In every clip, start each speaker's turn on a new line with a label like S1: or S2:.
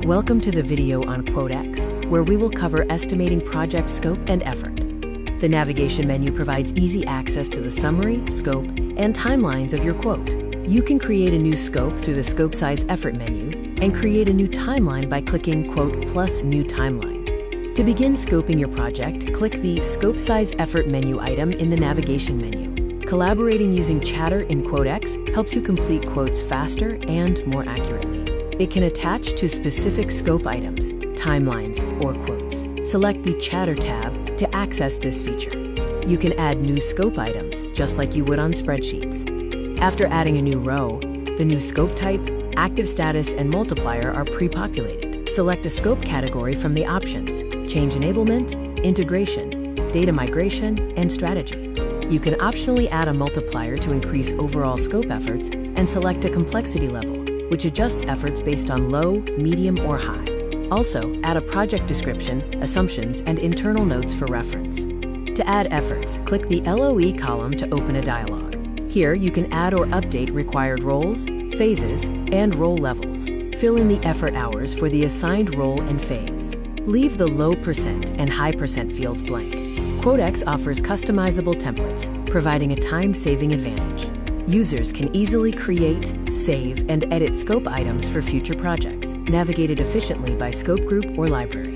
S1: Welcome to the video on QuoteX, where we will cover estimating project scope and effort. The navigation menu provides easy access to the summary, scope, and timelines of your quote. You can create a new scope through the Scope Size Effort menu and create a new timeline by clicking Quote plus New Timeline. To begin scoping your project, click the Scope Size Effort menu item in the navigation menu. Collaborating using Chatter in QuoteX helps you complete quotes faster and more accurately. It can attach to specific scope items, timelines, or quotes. Select the Chatter tab to access this feature. You can add new scope items, just like you would on spreadsheets. After adding a new row, the new scope type, active status, and multiplier are pre-populated. Select a scope category from the options: change enablement, integration, data migration, and strategy. You can optionally add a multiplier to increase overall scope efforts and select a complexity level, which adjusts efforts based on low, medium, or high. Also, add a project description, assumptions, and internal notes for reference. To add efforts, click the LOE column to open a dialog. Here, you can add or update required roles, phases, and role levels. Fill in the effort hours for the assigned role and phase. Leave the low % and high % fields blank. QuoteX offers customizable templates, providing a time-saving advantage. Users can easily create, save, and edit scope items for future projects, navigated efficiently by scope group or library.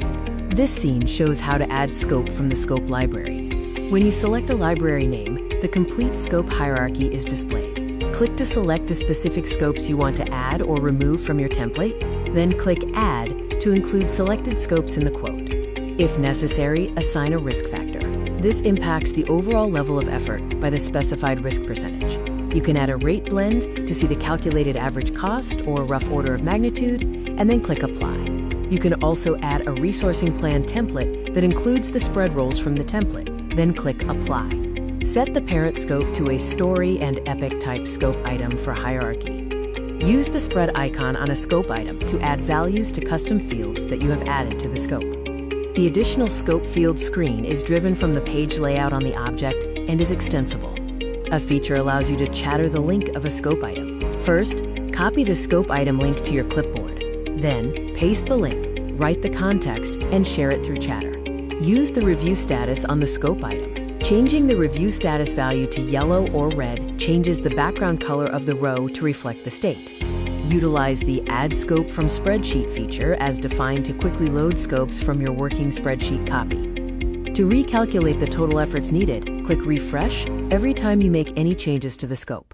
S1: This scene shows how to add scope from the scope library. When you select a library name, the complete scope hierarchy is displayed. Click to select the specific scopes you want to add or remove from your template, then click Add to include selected scopes in the quote. If necessary, assign a risk factor. This impacts the overall level of effort by the specified risk percentage. You can add a rate blend to see the calculated average cost or rough order of magnitude, and then click Apply. You can also add a resourcing plan template that includes the spread roles from the template, then click Apply. Set the parent scope to a story and epic type scope item for hierarchy. Use the spread icon on a scope item to add values to custom fields that you have added to the scope. The additional scope field screen is driven from the page layout on the object and is extensible. A feature allows you to chatter the link of a scope item. First, copy the scope item link to your clipboard. Then, paste the link, write the context, and share it through Chatter. Use the review status on the scope item. Changing the review status value to yellow or red changes the background color of the row to reflect the state. Utilize the Add Scope from Spreadsheet feature as defined to quickly load scopes from your working spreadsheet copy. To recalculate the total efforts needed, click Refresh every time you make any changes to the scope.